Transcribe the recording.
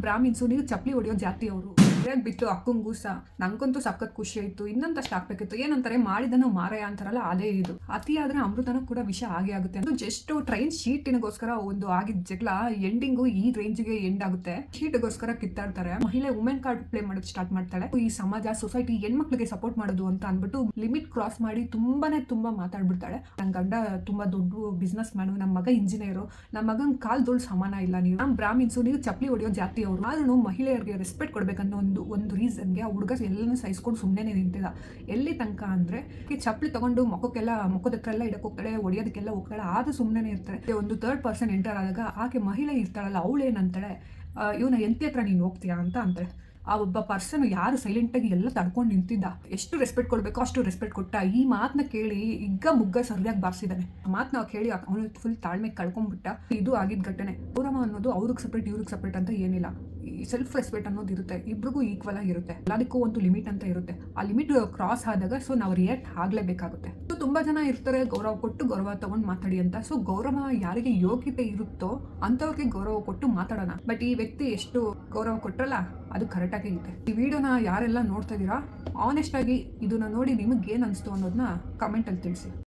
ಬ್ರಾಹ್ಮಿನ್ಸು ನೀವು ಚಪ್ಪಲಿ ಹೊಡಿಯೋ ಜಾತಿ ಅವರು ಬಿಟ್ಟು ಅಕ್ಕಂಗೂ ನಂಗಂತೂ ಸಖತ್ ಖುಷಿ ಆಯ್ತು. ಇನ್ನೊಂದಷ್ಟು ಹಾಕ್ಬೇಕಿತ್ತು. ಏನಂತಾರೆ ಮಾಡಿದನು ಮಾರಾಯ ಅಂತಾರಲ್ಲ, ಅದೇ ಇದು. ಅತಿ ಆದ್ರೆ ಅಮೃತನೂ ಕೂಡ ವಿಷ ಆಗೇ ಆಗುತ್ತೆ. ಅದು ಜಸ್ಟ್ ಟ್ರೈನ್ ಶೀಟಿನಗೋಸ್ಕರ ಒಂದು ಆಗಿದ್ದ ಜಗಳ ಎಂಡಿಂಗು ಈ ರೇಂಜ್ಗೆ ಎಂಡ್ ಆಗುತ್ತೆ. ಶೀಟ್ಗೋಸ್ಕರ ಕಿತ್ತಾಡ್ತಾರೆ. ಮಹಿಳೆ ವುಮೆನ್ ಕಾರ್ಡ್ ಪ್ಲೇ ಮಾಡೋದು ಸ್ಟಾರ್ಟ್ ಮಾಡ್ತಾಳೆ. ಈ ಸಮಾಜ ಸೊಸೈಟಿ ಹೆಣ್ಮಕ್ಳಿಗೆ ಸಪೋರ್ಟ್ ಮಾಡೋದು ಅಂತ ಅಂದ್ಬಿಟ್ಟು ಲಿಮಿಟ್ ಕ್ರಾಸ್ ಮಾಡಿ ತುಂಬಾ ಮಾತಾಡ್ಬಿಡ್ತಾಳೆ. ನನ್ನ ಗಂಡ ತುಂಬಾ ದೊಡ್ಡ ಬಿಸ್ನೆಸ್ ಮ್ಯಾನು, ನಮ್ಮ ಮಗ ಇಂಜಿನಿಯರು, ನಮ್ಮ ಮಗನ್ ಕಾಲ್ದೋಳ್ ಸಮಾನ ಇಲ್ಲ ನೀವು. ನಮ್ಮ ಬ್ರಾಹ್ಮಿನ್ಸು ನೀವು ಚಪ್ಪಲಿ ಹೊಡಿಯೋ ಜಾತಿ ಅವರು. ಆದ್ರೂ ಮಹಿಳೆಯರಿಗೆ ರೆಸ್ಪೆಕ್ಟ್ ಕೊಡ್ಬೇಕನ್ನೋ ಒಂದು ರೀಸನ್ಗೆ ಆ ಹುಡುಗ ಎಲ್ಲನೂ ಸಹಿಸ್ಕೊಂಡು ಸುಮ್ಮನೆ ನಿಂತಿದ್ದ. ಎಲ್ಲಿ ತನಕ ಅಂದ್ರೆ ಚಪ್ಪಲಿ ತಗೊಂಡು ಮುಖದ ಹತ್ರ ಎಲ್ಲ ಇಡಕ್ ಹೋಗ್ತಾಳೆ, ಹೊಡಿಯೋದಕ್ಕೆಲ್ಲ ಹೋಗ್ತಾಳೆ, ಆದ್ರೂ ಸುಮ್ಮನೆ ಇರ್ತಾರೆ. ಒಂದು ಥರ್ಡ್ ಪರ್ಸನ್ ಎಂಟರ್ ಆದಾಗ ಆಕೆ ಮಹಿಳೆ ಇರ್ತಾಳಲ್ಲ, ಅವಳೇನಂತಾಳೆ, ಇವನ ಎಂತಿ ಹತ್ರ ನೀನು ಹೋಗ್ತೀಯಾ ಅಂತ ಅಂತಾಳೆ. ಆ ಒಬ್ಬ ಪರ್ಸನ್ ಯಾರು ಸೈಲೆಂಟಾಗಿ ಎಲ್ಲ ತಡ್ಕೊಂಡು ನಿಂತಿದ್ದ, ಎಷ್ಟು ರೆಸ್ಪೆಕ್ಟ್ ಕೊಡಬೇಕೋ ಅಷ್ಟು ರೆಸ್ಪೆಕ್ಟ್ ಕೊಟ್ಟ. ಈ ಮಾತನ್ನ ಕೇಳಿ ಮುಗ್ಗ ಸರಿಯಾಗಿ ಬಾರಿಸಿದಾನೆ. ಮಾತನ್ನ ಕೇಳಿ ಅವನು ಫುಲ್ ತಾಳ್ಮೆ ಕಳ್ಕೊಂಡ್ಬಿಟ್ಟ. ಇದು ಆಗಿದ್ದ ಘಟನೆ. ಗೌರವ ಅನ್ನೋದು ಅವ್ರಿಗೆ ಸಪ್ರೇಟ್ ಇವ್ರಿಗೆ ಸಪ್ರೇಟ್ ಅಂತ ಏನಿಲ್ಲ. ಈ ಸೆಲ್ಫ್ ರೆಸ್ಪೆಕ್ಟ್ ಅನ್ನೋದು ಇರುತ್ತೆ, ಇಬ್ರಿಗೂ ಈಕ್ವಲ್ ಆಗಿರುತ್ತೆ. ಎಲ್ಲದಕ್ಕೂ ಒಂದು ಲಿಮಿಟ್ ಅಂತ ಇರುತ್ತೆ. ಆ ಲಿಮಿಟ್ ಕ್ರಾಸ್ ಆದಾಗ ಸೊ ನಾವು ರಿಯಾಕ್ಟ್ ಆಗ್ಲೇಬೇಕಾಗುತ್ತೆ. ಸೊ ತುಂಬಾ ಜನ ಇರ್ತಾರೆ ಗೌರವ ಕೊಟ್ಟು ಗೌರವ ತಗೊಂಡು ಮಾತಾಡಿ ಅಂತ. ಸೊ ಗೌರವ ಯಾರಿಗೆ ಯೋಗ್ಯತೆ ಇರುತ್ತೋ ಅಂತವ್ರಿಗೆ ಗೌರವ ಕೊಟ್ಟು ಮಾತಾಡೋಣ. ಬಟ್ ಈ ವ್ಯಕ್ತಿ ಎಷ್ಟು ಗೌರವ ಕೊಟ್ರಲ್ಲ, ಅದು ಕರೆಕ್ಟ್ ಆಗಿ ಇದೆ. ಈ ವಿಡಿಯೋನ ಯಾರೆಲ್ಲ ನೋಡ್ತಾ ಇದೀರಾ, ಆನೆಸ್ಟ್ ಆಗಿ ಇದನ್ನ ನೋಡಿ ನಿಮಗೆ ಏನ್ ಅನಿಸ್ತು ಅನ್ನೋದನ್ನ ಕಮೆಂಟ್ ಅಲ್ಲಿ ತಿಳಿಸಿ.